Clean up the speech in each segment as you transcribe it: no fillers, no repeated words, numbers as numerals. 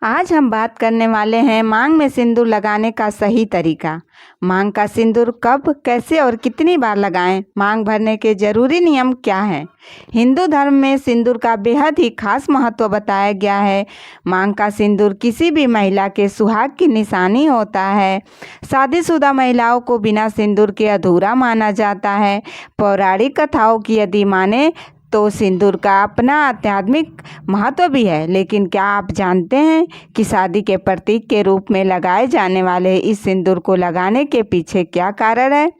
आज हम बात करने वाले हैं मांग में सिंदूर लगाने का सही तरीका। मांग का सिंदूर कब, कैसे और कितनी बार लगाएं? मांग भरने के जरूरी नियम क्या हैं? हिंदू धर्म में सिंदूर का बेहद ही खास महत्व बताया गया है। मांग का सिंदूर किसी भी महिला के सुहाग की निशानी होता है। शादीशुदा महिलाओं को बिना सिंदूर के अधूरा माना जाता है। पौराणिक कथाओं की यदि माने तो सिंदूर का अपना आध्यात्मिक महत्व भी है। लेकिन क्या आप जानते हैं कि शादी के प्रतीक के रूप में लगाए जाने वाले इस सिंदूर को लगाने के पीछे क्या कारण है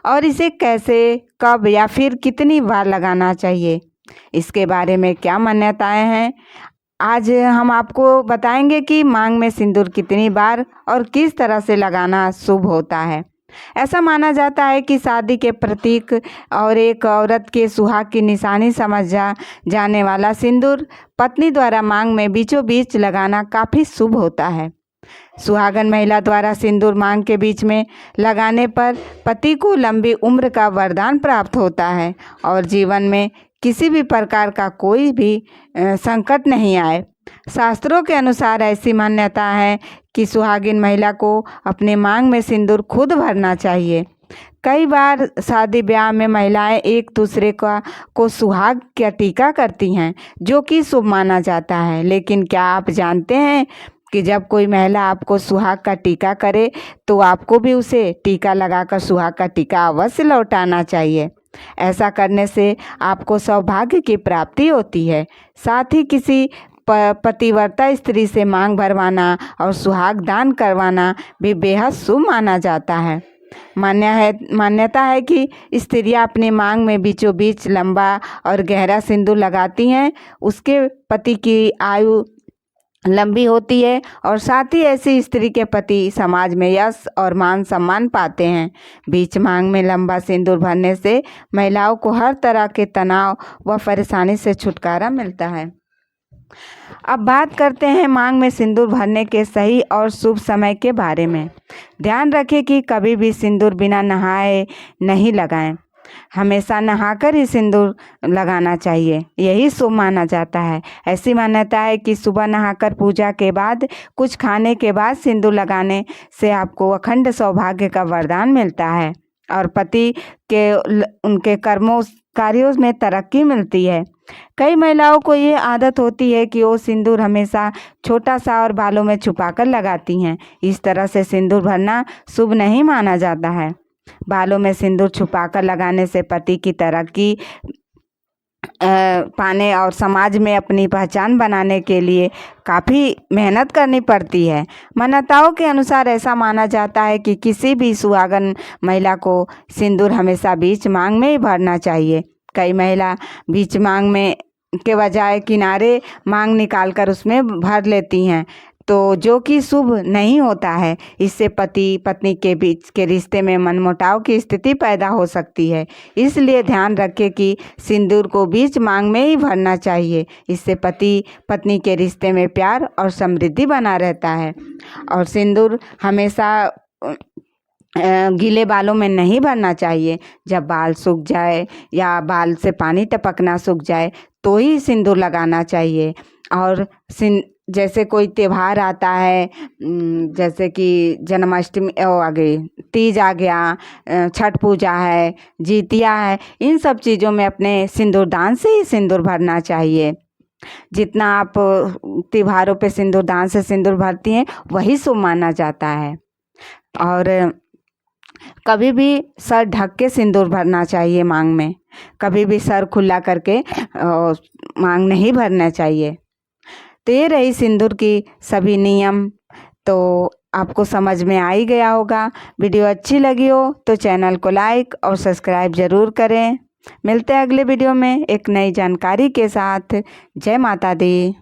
और इसे कैसे, कब या फिर कितनी बार लगाना चाहिए? इसके बारे में क्या मान्यताएं हैं? आज हम आपको बताएंगे कि मांग में सिंदूर कितनी बार और किस तरह से लगाना शुभ होता है। ऐसा माना जाता है कि शादी के प्रतीक और एक औरत के सुहाग की निशानी जाने वाला सिंदूर पत्नी द्वारा मांग में बीचों बीच लगाना काफ़ी शुभ होता है। सुहागन महिला द्वारा सिंदूर मांग के बीच में लगाने पर पति को लंबी उम्र का वरदान प्राप्त होता है और जीवन में किसी भी प्रकार का कोई भी संकट नहीं आए। शास्त्रों के अनुसार ऐसी मान्यता है कि सुहागिन महिला को अपने मांग में सिंदूर खुद भरना चाहिए। कई बार शादी ब्याह में महिलाएं एक दूसरे को सुहाग का टीका करती हैं, जो कि शुभ माना जाता है। लेकिन क्या आप जानते हैं कि जब कोई महिला आपको सुहाग का टीका करे तो आपको भी उसे टीका लगाकर सुहाग का टीका अवश्य लौटाना चाहिए। ऐसा करने से आपको सौभाग्य की प्राप्ति होती है। साथ ही किसी पतिव्रता स्त्री से मांग भरवाना और सुहाग दान करवाना भी बेहद शुभ माना जाता है। मान्यता है कि स्त्रियां अपनी मांग में बीचों बीच लंबा और गहरा सिंदूर लगाती हैं, उसके पति की आयु लंबी होती है और साथ ही ऐसी स्त्री के पति समाज में यश और मान सम्मान पाते हैं। बीच मांग में लंबा सिंदूर भरने से महिलाओं को हर तरह के तनाव व परेशानी से छुटकारा मिलता है। अब बात करते हैं मांग में सिंदूर भरने के सही और शुभ समय के बारे में। ध्यान रखें कि कभी भी सिंदूर बिना नहाए नहीं लगाएं। हमेशा नहाकर ही सिंदूर लगाना चाहिए, यही शुभ माना जाता है। ऐसी मान्यता है कि सुबह नहाकर पूजा के बाद कुछ खाने के बाद सिंदूर लगाने से आपको अखंड सौभाग्य का वरदान मिलता है और पति के उनके कार्यों में तरक्की मिलती है। कई महिलाओं को ये आदत होती है कि वो सिंदूर हमेशा छोटा सा और बालों में छुपाकर लगाती हैं। इस तरह से सिंदूर भरना शुभ नहीं माना जाता है। बालों में सिंदूर छुपाकर लगाने से पति की तरक्की पाने और समाज में अपनी पहचान बनाने के लिए काफ़ी मेहनत करनी पड़ती है। मान्यताओं के अनुसार ऐसा माना जाता है कि किसी भी सुहागन महिला को सिंदूर हमेशा बीच मांग में ही भरना चाहिए। कई महिला बीच मांग में के बजाय किनारे मांग निकालकर उसमें भर लेती हैं, तो जो कि शुभ नहीं होता है। इससे पति पत्नी के बीच के रिश्ते में मनमुटाव की स्थिति पैदा हो सकती है। इसलिए ध्यान रखें कि सिंदूर को बीच मांग में ही भरना चाहिए। इससे पति पत्नी के रिश्ते में प्यार और समृद्धि बना रहता है। और सिंदूर हमेशा गीले बालों में नहीं भरना चाहिए। जब बाल सूख जाए या बाल से पानी टपकना सूख जाए तो ही सिंदूर लगाना चाहिए। और जैसे कोई त्यौहार आता है, जैसे कि जन्माष्टमी आ गई, तीज आ गया, छठ पूजा है, जितिया है, इन सब चीज़ों में अपने सिंदूरदान से ही सिंदूर भरना चाहिए। जितना आप त्योहारों पे सिंदूरदान से सिंदूर भरती हैं वही शुभ माना जाता है। और कभी भी सर ढक के सिंदूर भरना चाहिए मांग में। कभी भी सर खुला करके मांग नहीं भरना चाहिए। तो ये रही सिंदूर की सभी नियम, तो आपको समझ में आ ही गया होगा। वीडियो अच्छी लगी हो तो चैनल को लाइक और सब्सक्राइब ज़रूर करें। मिलते हैं अगले वीडियो में एक नई जानकारी के साथ। जय माता दी।